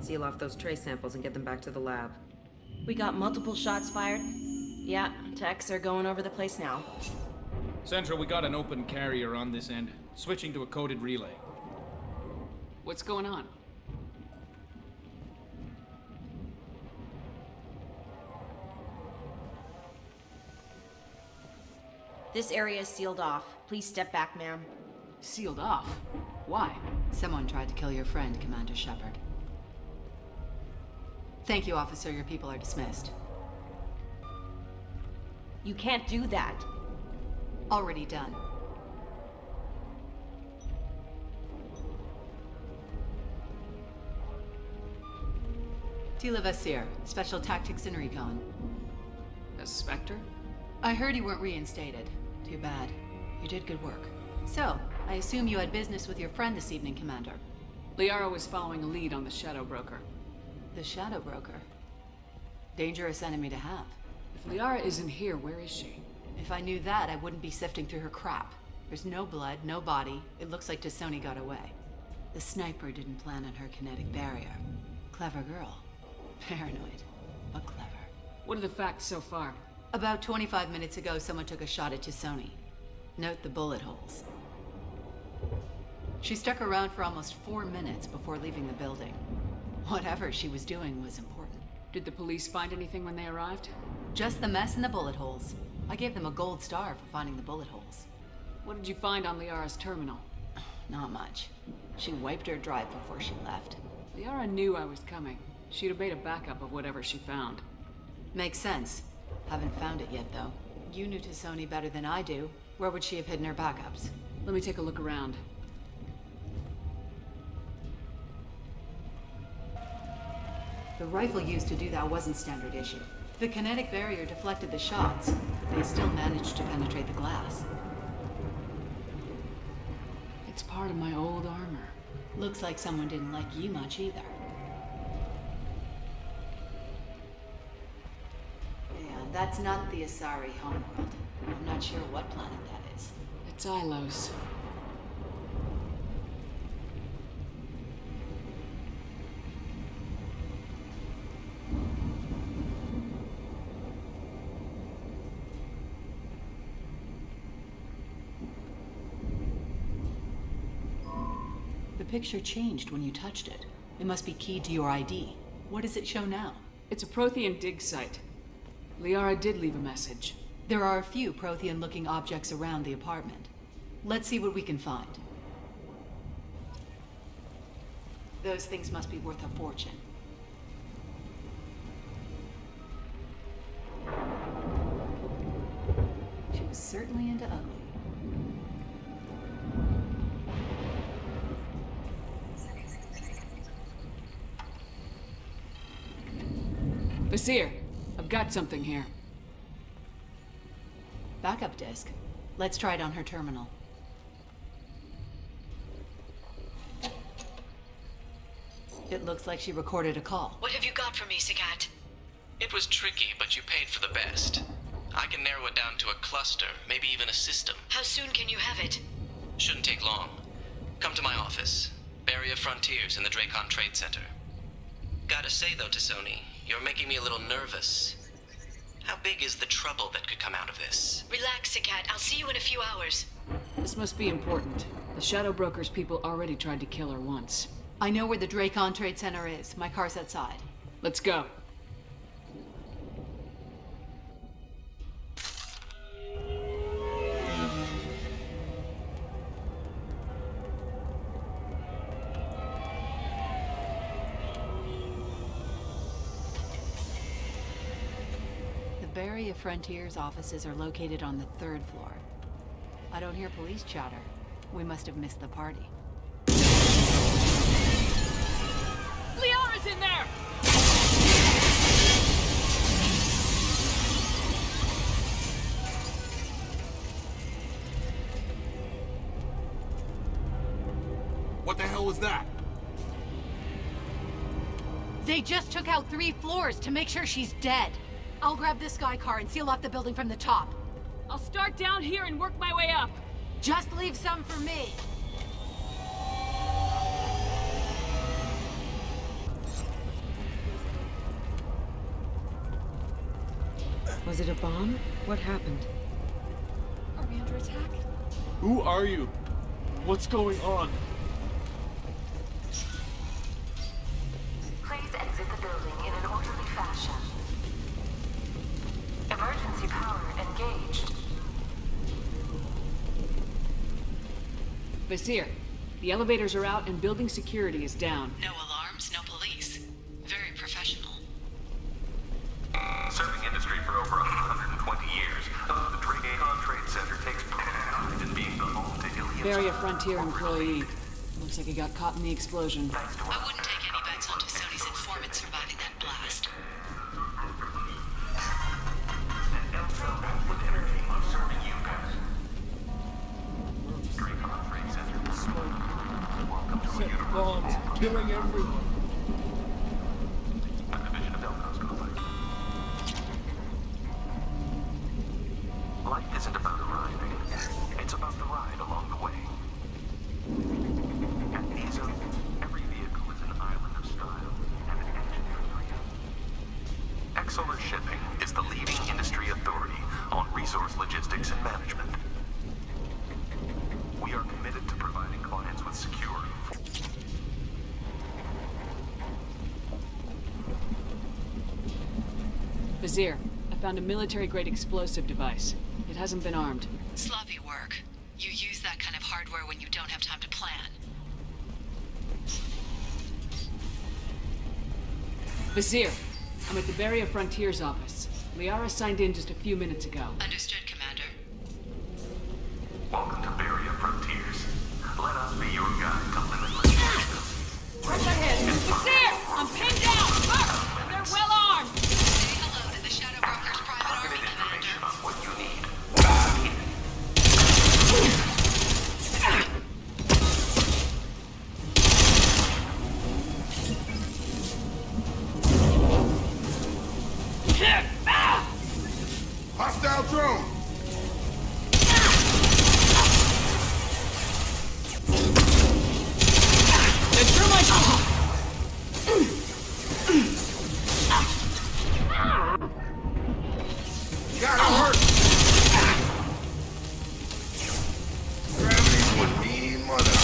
seal off those trace samples and get them back to the lab. We got multiple shots fired. Yeah, techs are going over the place now. Central, we got an open carrier on this end. Switching to a coded relay. What's going on? This area is sealed off. Please step back, ma'am. Sealed off? Why? Someone tried to kill your friend, Commander Shepard. Thank you, officer. Your people are dismissed. You can't do that. Already done. Tila Vasir, Special Tactics and Recon. A Spectre? I heard you weren't reinstated. Too bad. You did good work. So, I assume you had business with your friend this evening, Commander. Liara was following a lead on the Shadow Broker. The Shadow Broker? Dangerous enemy to have. If Liara isn't here, where is she? If I knew that, I wouldn't be sifting through her crap. There's no blood, no body. It looks like T'Soni got away. The sniper didn't plan on her kinetic barrier. Clever girl. Paranoid, but clever. What are the facts so far? About 25 minutes ago, someone took a shot at T'Soni. Note the bullet holes. She stuck around for almost 4 minutes before leaving the building. Whatever she was doing was important. Did the police find anything when they arrived? Just the mess and the bullet holes. I gave them a gold star for finding the bullet holes. What did you find on Liara's terminal? Not much. She wiped her drive before she left. Liara knew I was coming. She'd have made a backup of whatever she found. Makes sense. Haven't found it yet, though. You knew T'Soni better than I do. Where would she have hidden her backups? Let me take a look around. The rifle used to do that wasn't standard issue. The kinetic barrier deflected the shots, but they still managed to penetrate the glass. It's part of my old armor. Looks like someone didn't like you much either. Yeah, that's not the Asari homeworld. I'm not sure what planet that is. It's Ilos. The picture changed when you touched it. It must be keyed to your ID. What does it show now? It's a Prothean dig site. Liara did leave a message. There are a few Prothean-looking objects around the apartment. Let's see what we can find. Those things must be worth a fortune. She was certainly into ugly. Vasir, I've got something here. Backup disk. Let's try it on her terminal. It looks like she recorded a call. What have you got for me, Sagat? It was tricky, but you paid for the best. I can narrow it down to a cluster, maybe even a system. How soon can you have it? Shouldn't take long. Come to my office. Barrier Frontiers in the Dracon Trade Center. Gotta say though, T'Soni, you're making me a little nervous. How big is the trouble that could come out of this? Relax, Sagat. I'll see you in a few hours. This must be important. The Shadow Broker's people already tried to kill her once. I know where the Dracon Trade Center is. My car's outside. Let's go. The Barrier Frontiers offices are located on the 3rd floor. I don't hear police chatter. We must have missed the party. Liara's in there! What the hell was that? They just took out 3 floors to make sure she's dead. I'll grab this Sky car and seal off the building from the top. I'll start down here and work my way up. Just leave some for me. Was it a bomb? What happened? Are we under attack? Who are you? What's going on? Please exit the building in an orderly fashion. Emergency power engaged. Vizier, the elevators are out and building security is down. No alarms, no police. Very professional. Serving industry for over 120 years, the Traynor Trade Center takes pride in being the home to Illium. Bury a Frontier employee. Looks like he got caught in the explosion. I wouldn't take any bets on Sony's informant surviving that blast. With energy serving you guys. Dracon Trade Center. Welcome to a Set universe. bombs, killing everyone. A division of Elko's complex. Life isn't about arriving. It's about the ride along the way. At Azur, every vehicle is an island of style and an engineered freedom. Exolar Shipping is the leading industry authority on resource logistics and management. We are committed to providing clients with secure. Vizier, I found a military-grade explosive device. It hasn't been armed. Sloppy work. You use that kind of hardware when you don't have time to plan. Vizier, I'm at the Barrier Frontier's office. Liara signed in just a few minutes ago. Understood, Commander. Welcome to Barrier Frontiers. Let us be your guide to limitless freedom. Right ahead! Vizier! I'm pinned down! Look! They're well armed! Say hello to the Shadow Broker's private army, Information Commander. on what you need. Hostile drone! The termites! God, I'm hurt! Gravity's one mean mother.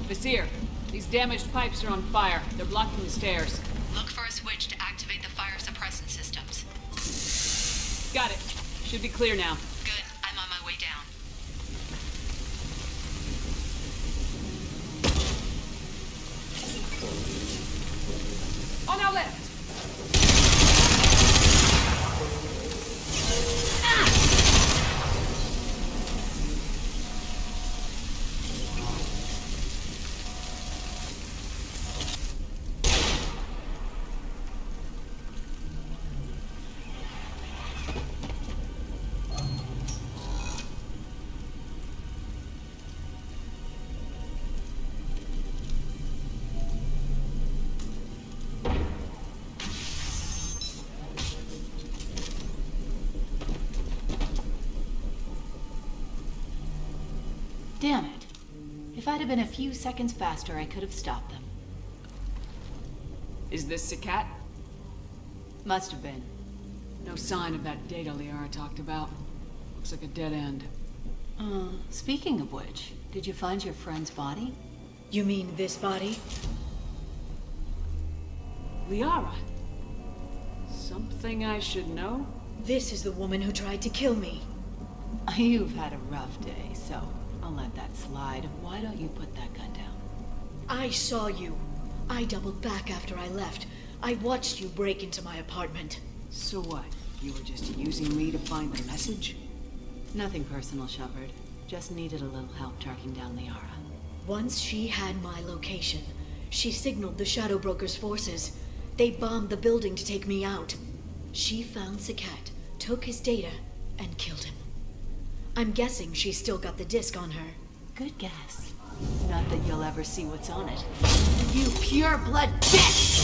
Vizier, these damaged pipes are on fire. They're blocking the stairs. Look for a switch to activate the fire suppressant systems. Got it. Should be clear now. Good. I'm on my way down. On our left! Damn it. If I'd have been a few seconds faster, I could have stopped them. Is this Sakat? Must have been. No sign of that data Liara talked about. Looks like a dead end. Speaking of which, did you find your friend's body? You mean this body? Liara? Something I should know? This is the woman who tried to kill me. You've had a rough day, so I'll let that slide. Why don't you put that gun down? I saw you. I doubled back after I left. I watched you break into my apartment. So what? You were just using me to find the message? Nothing personal, Shepard. Just needed a little help tracking down Liara. Once she had my location, she signaled the Shadow Broker's forces. They bombed the building to take me out. She found Sakat, took his data, and killed him. I'm guessing she's still got the disc on her. Good guess. Not that you'll ever see what's on it. You pure blood bitch!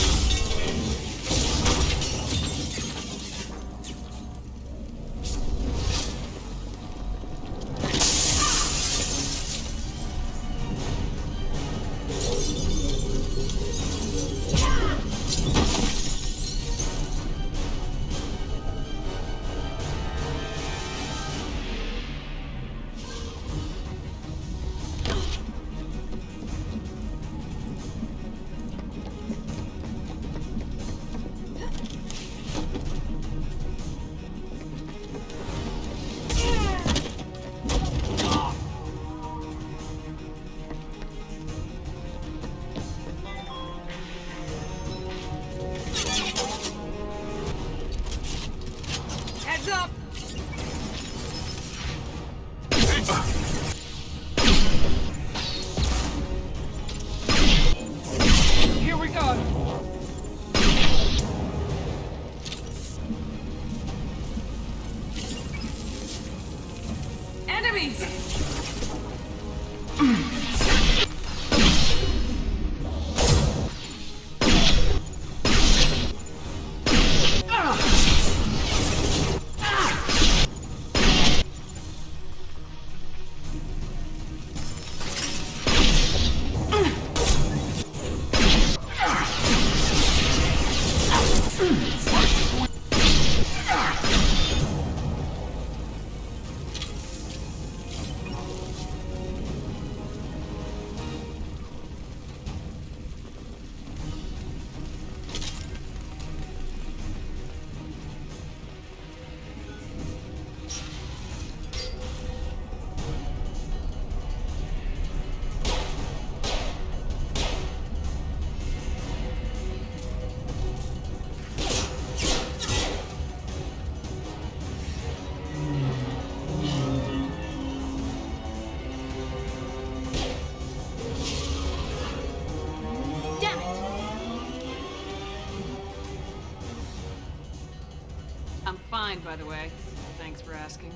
fine, by the way. Thanks for asking.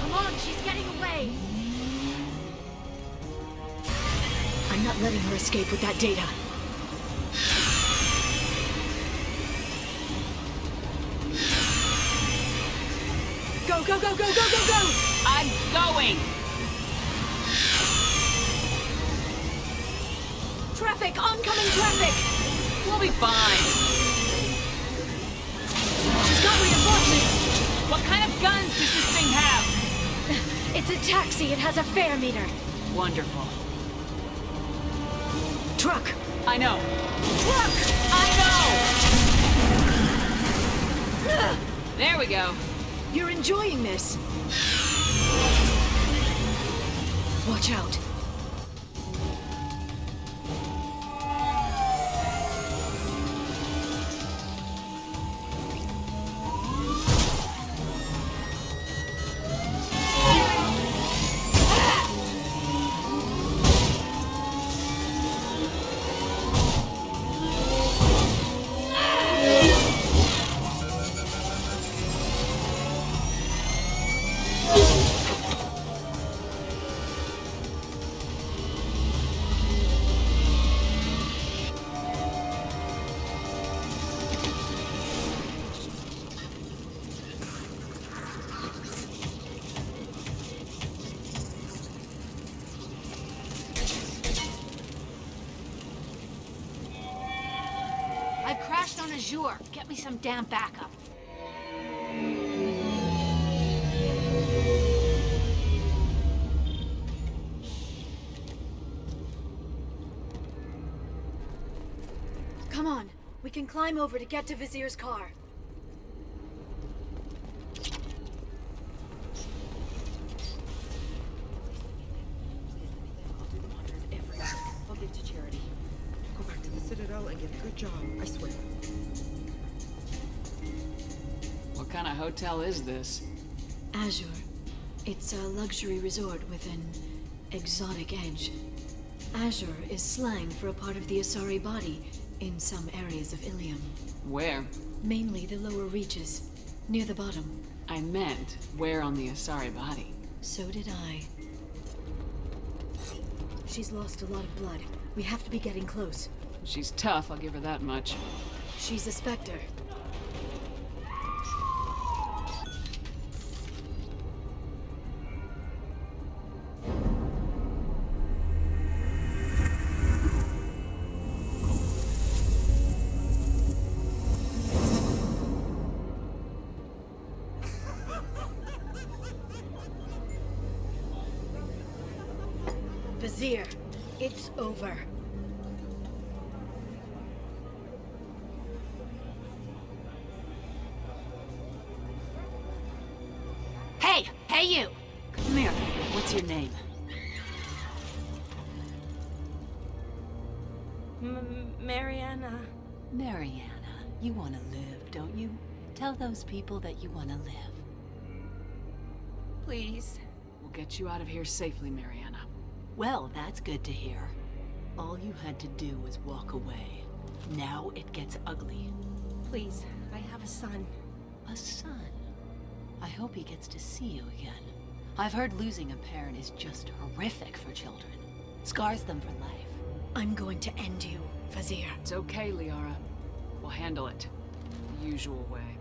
Come on, she's getting away! I'm not letting her escape with that data. Go, go, go, go, go, go, go! I'm going! Traffic! Oncoming traffic! We'll be fine. She's got reinforcements! What kind of guns does this thing have? It's a taxi. It has a fare meter. Wonderful. Truck! I know. Truck! I know! There we go. You're enjoying this. Watch out. I've crashed on Azur. Get me some damn backup. Come on. We can climb over to get to Vizier's car. I'll give to charity. Go back to the Citadel and get a good job, I swear. What kind of hotel is this? Azur. It's a luxury resort with an exotic edge. Azur is slang for a part of the Asari body in some areas of Illium. Where? Mainly the lower reaches, near the bottom. I meant, where on the Asari body? So did I. She's lost a lot of blood. We have to be getting close. She's tough, I'll give her that much. She's a Spectre. Vizier, it's over. Hey! Hey you! Come here. What's your name? Mariana. Mariana. You want to live, don't you? Tell those people that you want to live. Please. We'll get you out of here safely, Mariana. Well, that's good to hear. All you had to do was walk away. Now it gets ugly. Please, I have a son. A son? I hope he gets to see you again. I've heard losing a parent is just horrific for children. Scars them for life. I'm going to end you, Vizier. It's okay, Liara. We'll handle it. The usual way.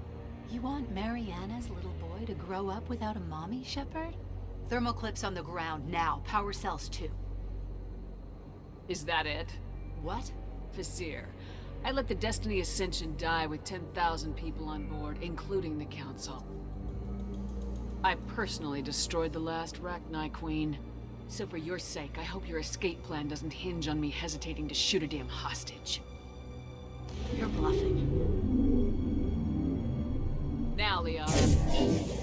You want Mariana's little boy to grow up without a mommy, Shepard? Thermal clips on the ground now. Power cells too. Is that it? What? Vizier, I let the Destiny Ascension die with 10,000 people on board, including the Council. I personally destroyed the last Rachni Queen. So for your sake, I hope your escape plan doesn't hinge on me hesitating to shoot a damn hostage. You're bluffing. Now, Liara.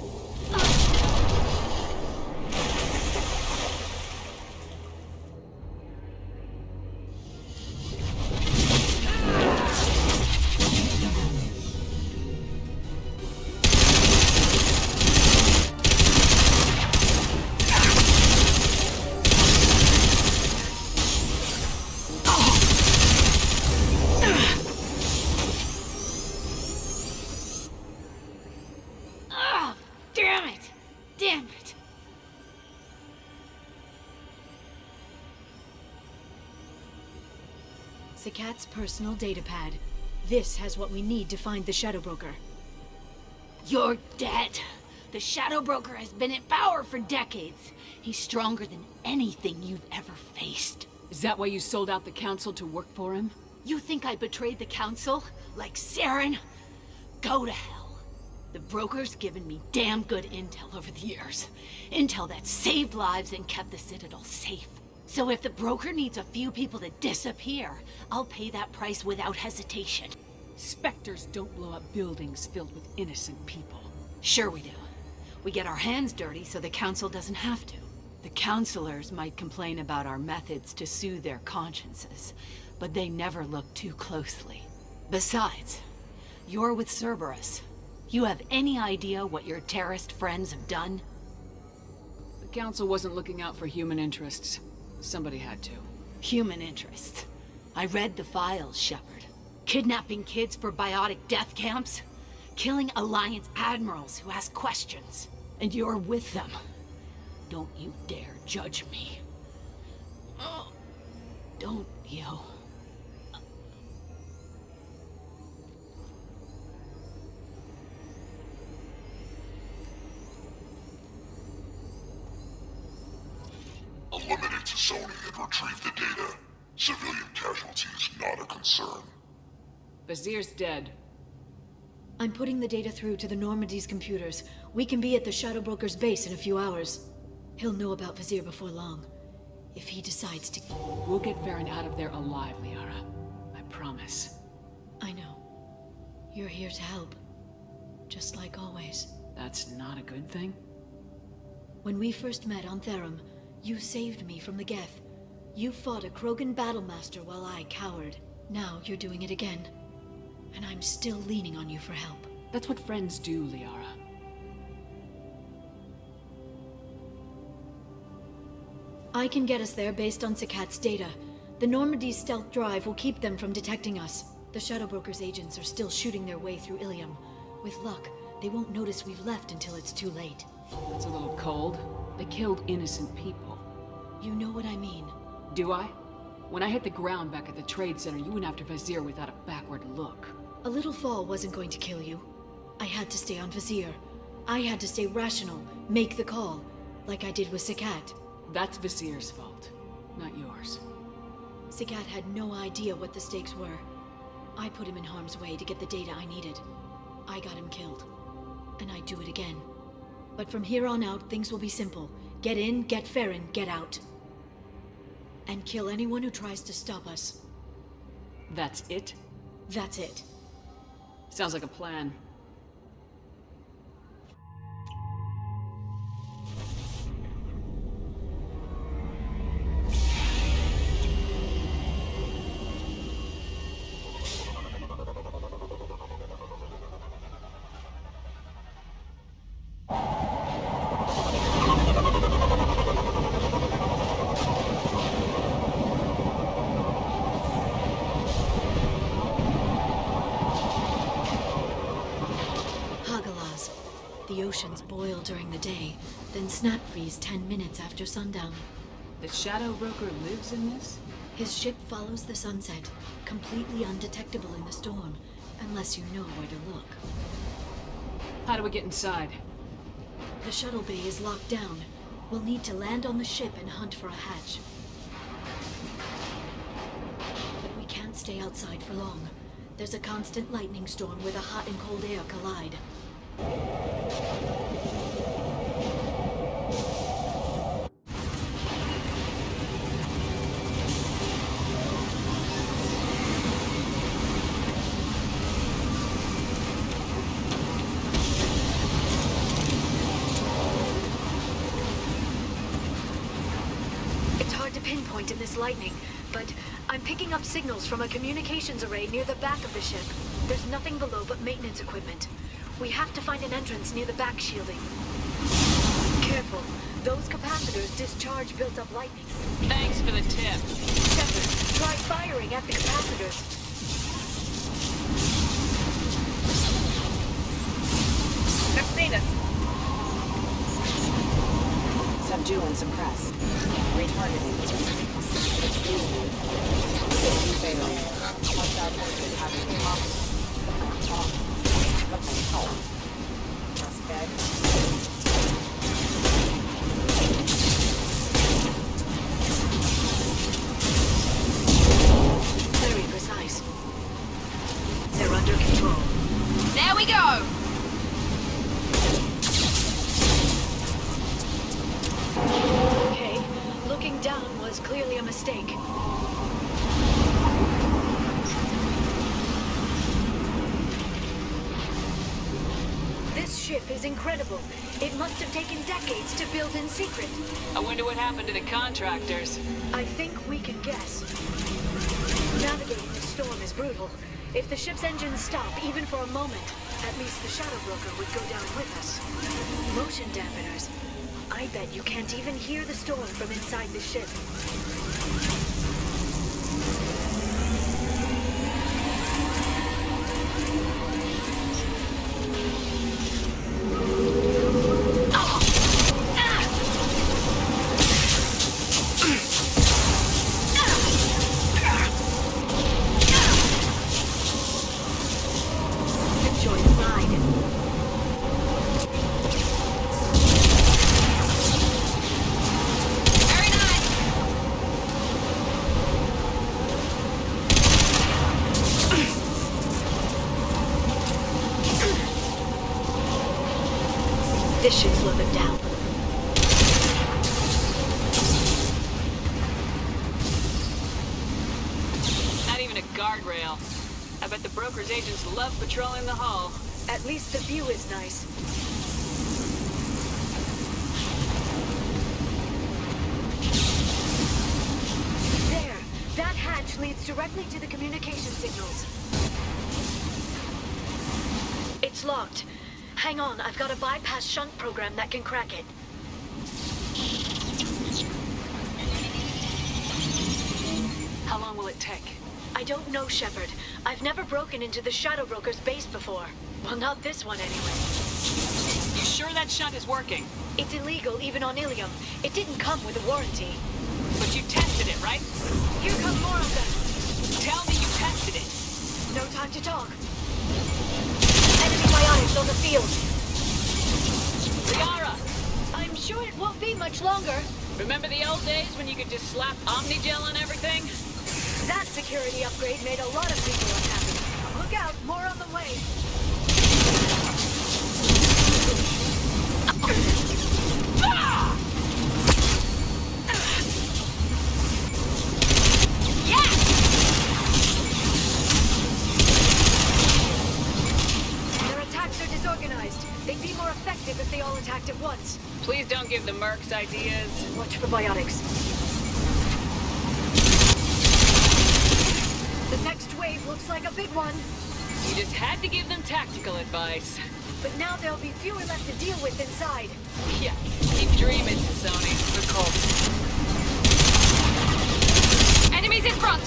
Sikat's personal datapad. This has what we need to find the Shadow Broker. You're dead. The Shadow Broker has been in power for decades. He's stronger than anything you've ever faced. Is that why you sold out the Council to work for him? You think I betrayed the Council? Like Saren? Go to hell. The Broker's given me damn good intel over the years. Intel that saved lives and kept the Citadel safe. So if the Broker needs a few people to disappear, I'll pay that price without hesitation. Spectres don't blow up buildings filled with innocent people. Sure we do. We get our hands dirty so the Council doesn't have to. The Councilors might complain about our methods to soothe their consciences, but they never look too closely. Besides, you're with Cerberus. You have any idea what your terrorist friends have done? The Council wasn't looking out for human interests. Somebody had to. Human interests. I read the files, Shepard. Kidnapping kids for biotic death camps? Killing Alliance admirals who ask questions. And you're with them. Don't you dare judge me. Oh, don't you? Eliminate Sony and retrieve the data. Civilian casualties not a concern. Vazir's dead. I'm putting the data through to the Normandy's computers. We can be at the Shadow Broker's base in a few hours. He'll know about Vazir before long. If he decides to... We'll get Feron out of there alive, Liara. I promise. I know. You're here to help. Just like always. That's not a good thing? When we first met on Therum, you saved me from the Geth. You fought a Krogan battlemaster while I cowered. Now you're doing it again. And I'm still leaning on you for help. That's what friends do, Liara. I can get us there based on Sikat's data. The Normandy's stealth drive will keep them from detecting us. The Shadow Broker's agents are still shooting their way through Illium. With luck, they won't notice we've left until it's too late. That's a little cold. They killed innocent people. You know what I mean. Do I? When I hit the ground back at the Trade Center, you went after Vazir without a backward look. A little fall wasn't going to kill you. I had to stay on Vazir. I had to stay rational, make the call, like I did with Sikat. That's Vazir's fault, not yours. Sikat had no idea what the stakes were. I put him in harm's way to get the data I needed. I got him killed. And I'd do it again. But from here on out, things will be simple. Get in, get Feron, get out. And kill anyone who tries to stop us. That's it? That's it. Sounds like a plan. The oceans boil during the day, then snap freeze 10 minutes after sundown. The Shadow Broker lives in this? His ship follows the sunset, completely undetectable in the storm, unless you know where to look. How do we get inside? The shuttle bay is locked down. We'll need to land on the ship and hunt for a hatch. But we can't stay outside for long. There's a constant lightning storm where the hot and cold air collide. It's hard to pinpoint in this lightning, but I'm picking up signals from a communications array near the back of the ship. There's nothing below but maintenance equipment. We have to find an entrance near the back shielding. Careful. Those capacitors discharge built-up lightning. Thanks for the tip. Shepard, try firing at the capacitors. Succeeded. Subdue and suppress. Retargeting. Safety fatal. go! Okay, looking down was clearly a mistake. This ship is incredible. It must have taken decades to build in secret. I wonder what happened to the contractors. I think we can guess. Navigating the storm is brutal. If the ship's engines stop, even for a moment, at least the Shadow Broker would go down with us. Motion dampeners. I bet you can't even hear the storm from inside the ship. This should slow them down. Not even a guardrail. I bet the broker's agents love patrolling the hull. At least the view is nice. There! That hatch leads directly to the communication signals. It's locked. Hang on, I've got a bypass shunt program that can crack it. How long will it take? I don't know, Shepard. I've never broken into the Shadow Broker's base before. Well, not this one anyway. You sure that shunt is working? It's illegal even on Illium. It didn't come with a warranty. But you tested it, right? Here come more of them. Tell me you tested it. No time to talk. Enemy biotics on the field. Liara! I'm sure it won't be much longer. Remember the old days when you could just slap Omnigel on everything? That security upgrade made a lot of people unhappy. Look out, more on the way. They'd be more effective if they all attacked at once. Please don't give the mercs ideas. Watch for biotics. The next wave looks like a big one. You just had to give them tactical advice. But now there'll be fewer left to deal with inside. Yeah, keep dreaming, Sony. We're cool. Enemies in front!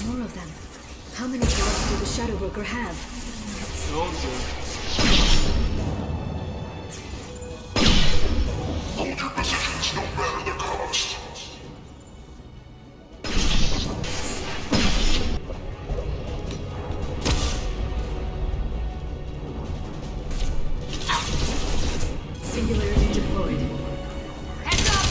More of them. How many guards do the Shadow Broker have? Soldier. Hold your positions no matter the cost. Singularity deployed. Heads up!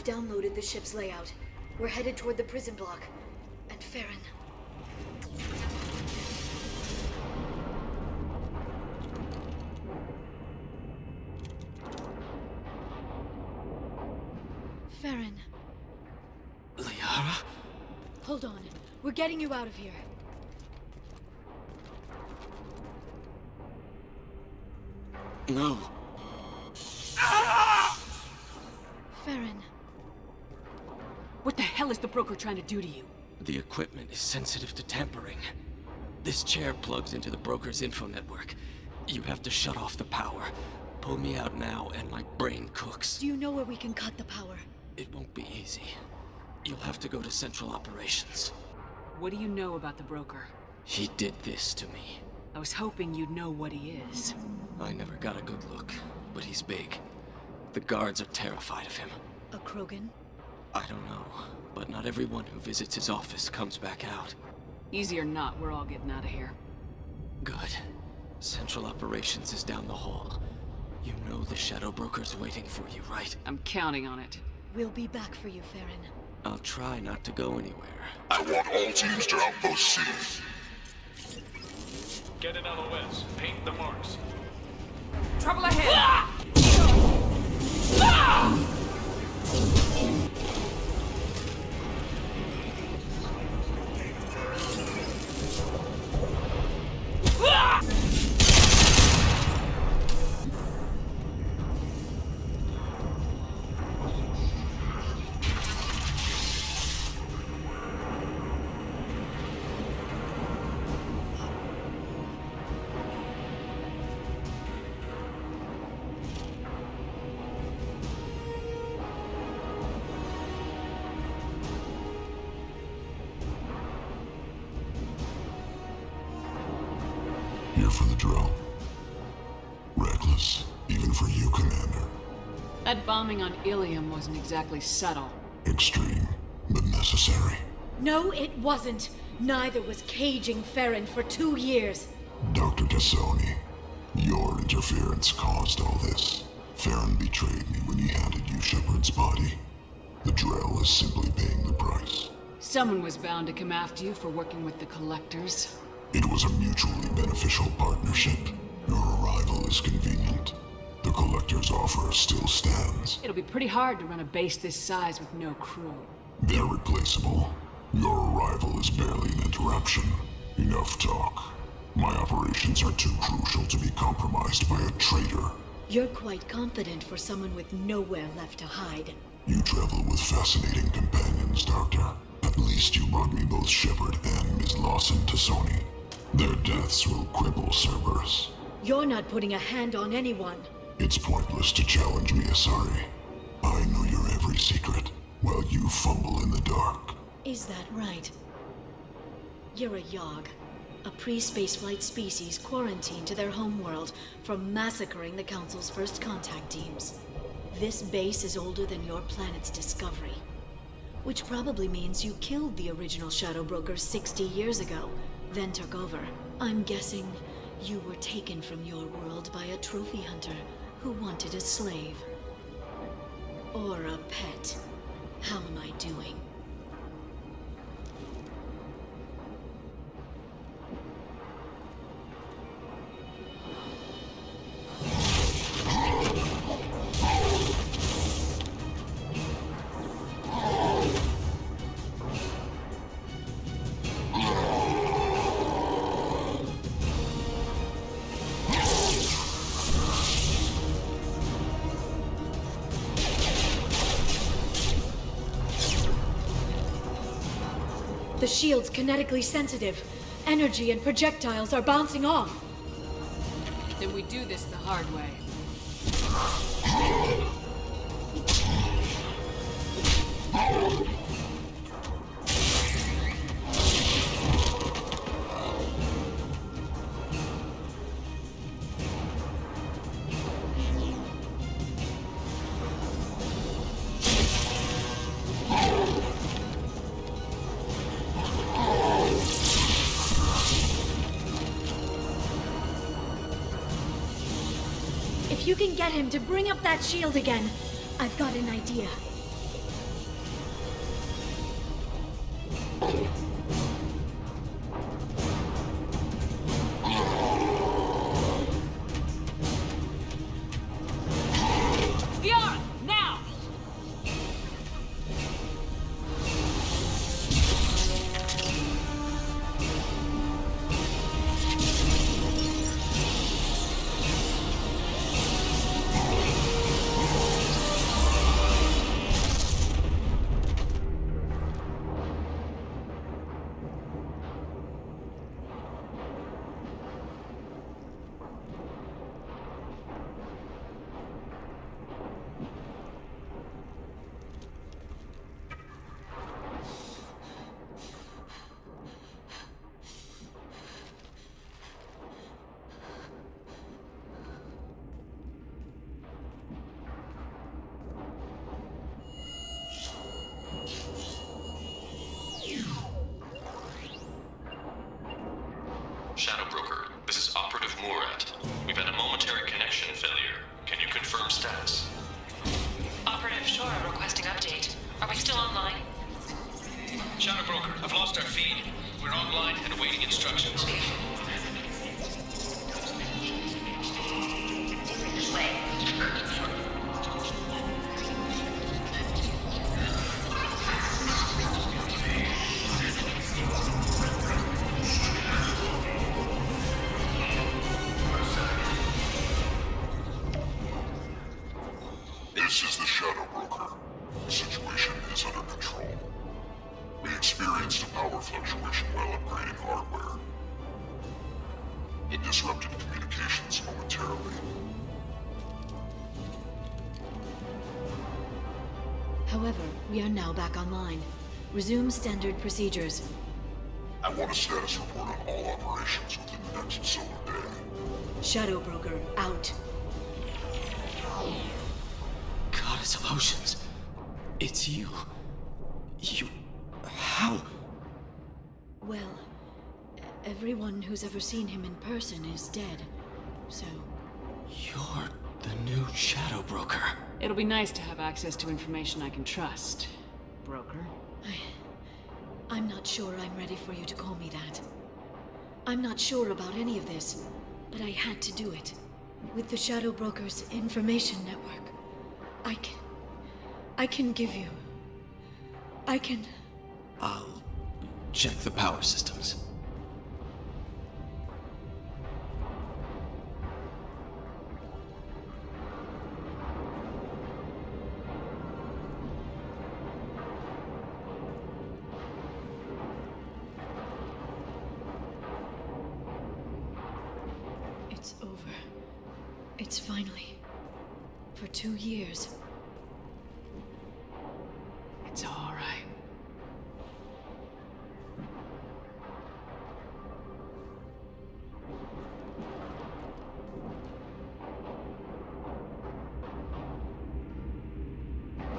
downloaded the ship's layout. We're headed toward the prison block. And Feron. Feron. Liara? Hold on. We're getting you out of here. No. Feron. What the hell is the broker trying to do to you? The equipment is sensitive to tampering. This chair plugs into the broker's info network. You have to shut off the power. Pull me out now and my brain cooks. Do you know where we can cut the power? It won't be easy. You'll have to go to Central Operations. What do you know about the broker? He did this to me. I was hoping you'd know what he is. I never got a good look, but he's big. The guards are terrified of him. A Krogan? I don't know, but not everyone who visits his office comes back out. Easy or not, we're all getting out of here. Good. Central Operations is down the hall. You know the Shadow Broker's waiting for you, right? I'm counting on it. We'll be back for you, Feron. I'll try not to go anywhere. I want all teams to Outpost C. Get an LOS. Paint the marks. Trouble ahead! Here for the drill. Reckless, even for you, Commander. That bombing on Illium wasn't exactly subtle. Extreme, but necessary. No, it wasn't. Neither was caging Feron for 2 years. Dr. Tassoni, your interference caused all this. Feron betrayed me when he handed you Shepard's body. The drill is simply paying the price. Someone was bound to come after you for working with the Collectors. It was a mutually beneficial partnership. Your arrival is convenient. The Collector's offer still stands. It'll be pretty hard to run a base this size with no crew. They're replaceable. Your arrival is barely an interruption. Enough talk. My operations are too crucial to be compromised by a traitor. You're quite confident for someone with nowhere left to hide. You travel with fascinating companions, Doctor. At least you brought me both Shepard and Ms. Lawson Tassoni. Their deaths will cripple Cerberus. You're not putting a hand on anyone. It's pointless to challenge me, Asari. I know your every secret, while you fumble in the dark. Is that right? You're a Yogg, a pre-spaceflight species quarantined to their homeworld from massacring the Council's first contact teams. This base is older than your planet's discovery. Which probably means you killed the original Shadow Broker 60 years ago, then took over. I'm guessing you were taken from your world by a trophy hunter who wanted a slave. Or a pet. How am I doing? The shield's kinetically sensitive. Energy and projectiles are bouncing off. Then we do this the hard way. If you can get him to bring up that shield again, I've got an idea. Shadow Broker, this is Operative Murat. We've had a momentary connection failure. Can you confirm status? Operative Shora requesting update. Are we still online? Shadow Broker, I've lost our feed. We're online and awaiting instructions. This is the Shadow Broker. The situation is under control. We experienced a power fluctuation while upgrading hardware. It disrupted communications momentarily. However, we are now back online. Resume standard procedures. I want a status report on all operations within the next solar day. Shadow Broker, out. Goddess of Oceans. It's you. You... How? Well, everyone who's ever seen him in person is dead, so... You're the new Shadow Broker. It'll be nice to have access to information I can trust, Broker. I'm not sure I'm ready for you to call me that. I'm not sure about any of this, but I had to do it. With the Shadow Broker's information network, I can give you... I'll check the power systems. It's over. It's finally... For 2 years. It's all right.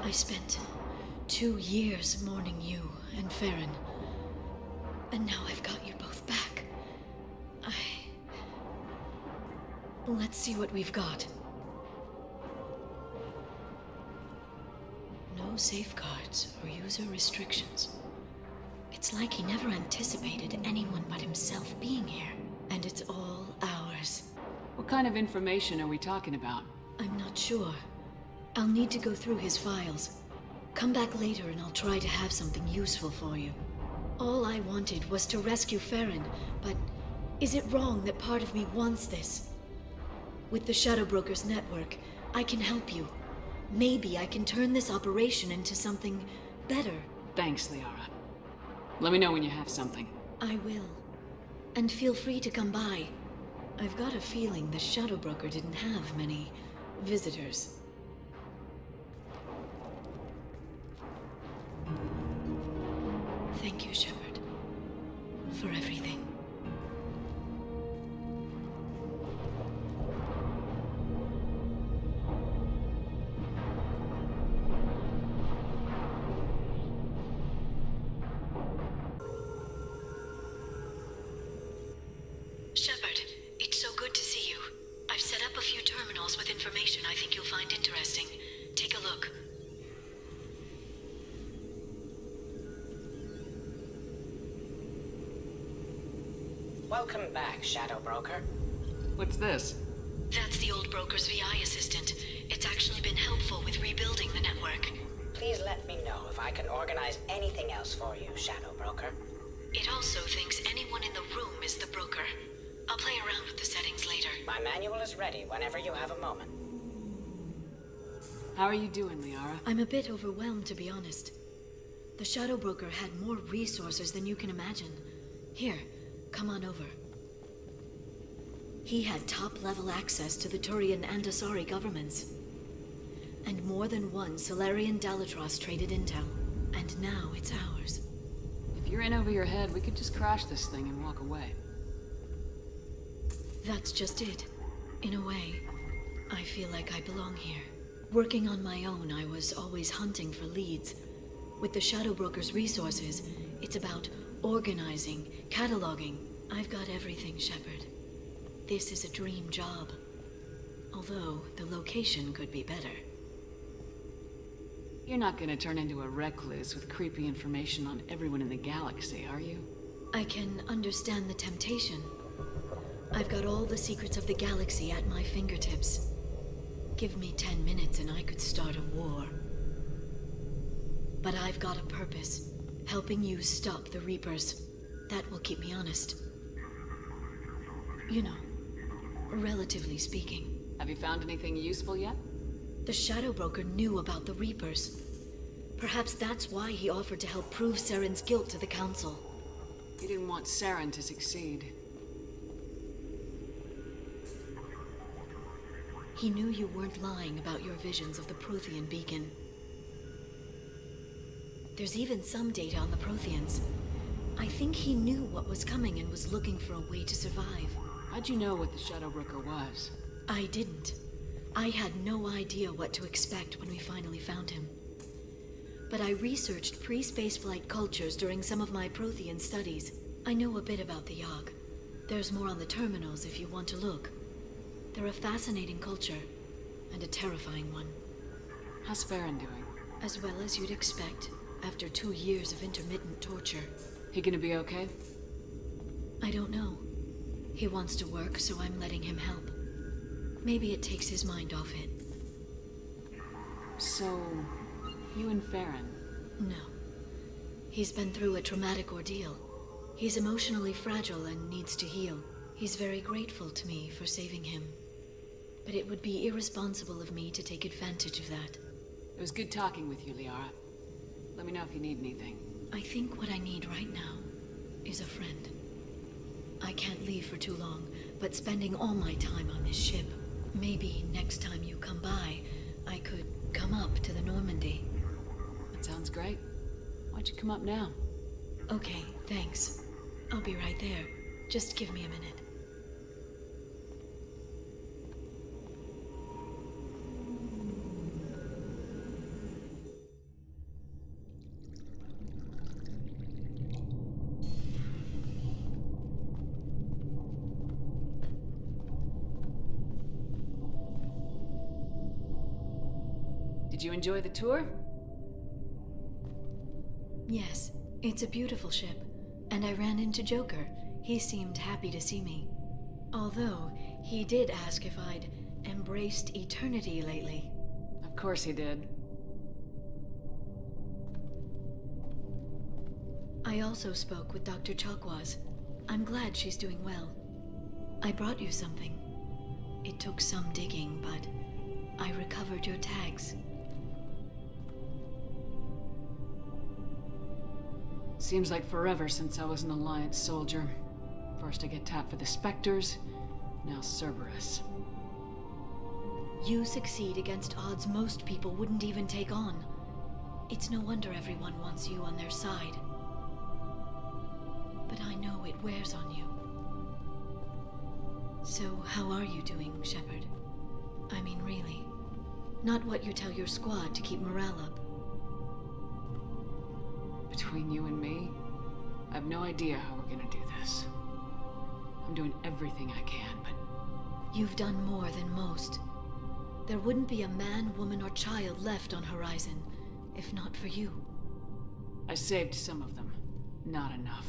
I spent 2 years mourning you and Feron. And now I've got you both back. Let's see what we've got. No safeguards or user restrictions. It's like he never anticipated anyone but himself being here. And it's all ours. What kind of information are we talking about? I'm not sure. I'll need to go through his files. Come back later and I'll try to have something useful for you. All I wanted was to rescue Feron, but is it wrong that part of me wants this? With the Shadow Broker's network, I can help you. Maybe I can turn this operation into something better. Thanks, Liara. Let me know when you have something. I will. And feel free to come by. I've got a feeling the Shadow Broker didn't have many visitors. Thank you, Shepard, for everything. Shepard, it's so good to see you. I've set up a few terminals with information I think you'll find interesting. Take a look. Welcome back, Shadow Broker. What's this? That's the old broker's VI assistant. It's actually been helpful with rebuilding the network. Please let me know if I can organize anything else for you, Shadow Broker. It also thinks anyone in the room is the broker. I'll play around with the settings later. My manual is ready whenever you have a moment. How are you doing, Liara? I'm a bit overwhelmed, to be honest. The Shadow Broker had more resources than you can imagine. Here, come on over. He had top-level access to the Turian and Asari governments. And more than one Solarian Dalatros traded intel. And now it's ours. If you're in over your head, we could just crash this thing and walk away. That's just it. In a way, I feel like I belong here. Working on my own, I was always hunting for leads. With the Shadow Broker's resources, it's about organizing, cataloging, I've got everything, Shepard. This is a dream job. Although, the location could be better. You're not gonna turn into a recluse with creepy information on everyone in the galaxy, are you? I can understand the temptation. I've got all the secrets of the galaxy at my fingertips. Give me 10 minutes and I could start a war. But I've got a purpose. Helping you stop the Reapers. That will keep me honest. You know, relatively speaking. Have you found anything useful yet? The Shadow Broker knew about the Reapers. Perhaps that's why he offered to help prove Saren's guilt to the Council. He didn't want Saren to succeed. He knew you weren't lying about your visions of the Prothean beacon. There's even some data on the Protheans. I think he knew what was coming and was looking for a way to survive. How'd you know what the Shadow Broker was? I didn't. I had no idea what to expect when we finally found him. But I researched pre-spaceflight cultures during some of my Prothean studies. I know a bit about the Yogg. There's more on the terminals if you want to look. They're a fascinating culture, and a terrifying one. How's Feron doing? As well as you'd expect, after 2 years of intermittent torture. He gonna be okay? I don't know. He wants to work, so I'm letting him help. Maybe it takes his mind off it. So, you and Feron? No. He's been through a traumatic ordeal. He's emotionally fragile and needs to heal. He's very grateful to me for saving him. But it would be irresponsible of me to take advantage of that. It was good talking with you, Liara. Let me know if you need anything. I think what I need right now is a friend. I can't leave for too long, but spending all my time on this ship. Maybe next time you come by, I could come up to the Normandy. That sounds great. Why'd you come up now? Okay, thanks. I'll be right there. Just give me a minute. Did you enjoy the tour? Yes, it's a beautiful ship. And I ran into Joker. He seemed happy to see me. Although, he did ask if I'd embraced eternity lately. Of course he did. I also spoke with Dr. Chakwas. I'm glad she's doing well. I brought you something. It took some digging, but I recovered your tags. Seems like forever since I was an Alliance soldier. First I get tapped for the Spectres, now Cerberus. You succeed against odds most people wouldn't even take on. It's no wonder everyone wants you on their side. But I know it wears on you. So how are you doing, Shepard? I mean, really. Not what you tell your squad to keep morale up. Between you and me, I have no idea how we're gonna do this. I'm doing everything I can, but... You've done more than most. There wouldn't be a man, woman, or child left on Horizon, if not for you. I saved some of them. Not enough.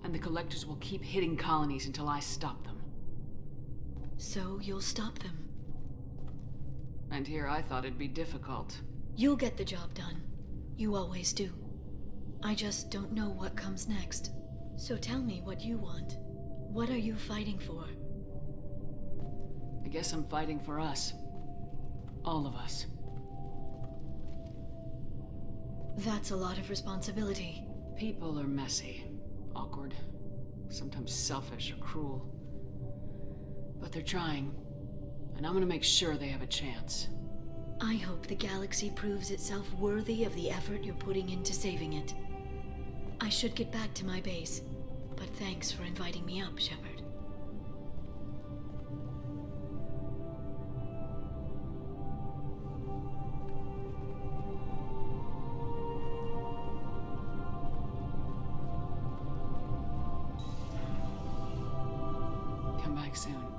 And the Collectors will keep hitting colonies until I stop them. So you'll stop them? And here I thought it'd be difficult. You'll get the job done. You always do. I just don't know what comes next. So tell me what you want. What are you fighting for? I guess I'm fighting for us. All of us. That's a lot of responsibility. People are messy, awkward, sometimes selfish or cruel. But they're trying, and I'm gonna make sure they have a chance. I hope the galaxy proves itself worthy of the effort you're putting into saving it. I should get back to my base, but thanks for inviting me up, Shepard. back soon.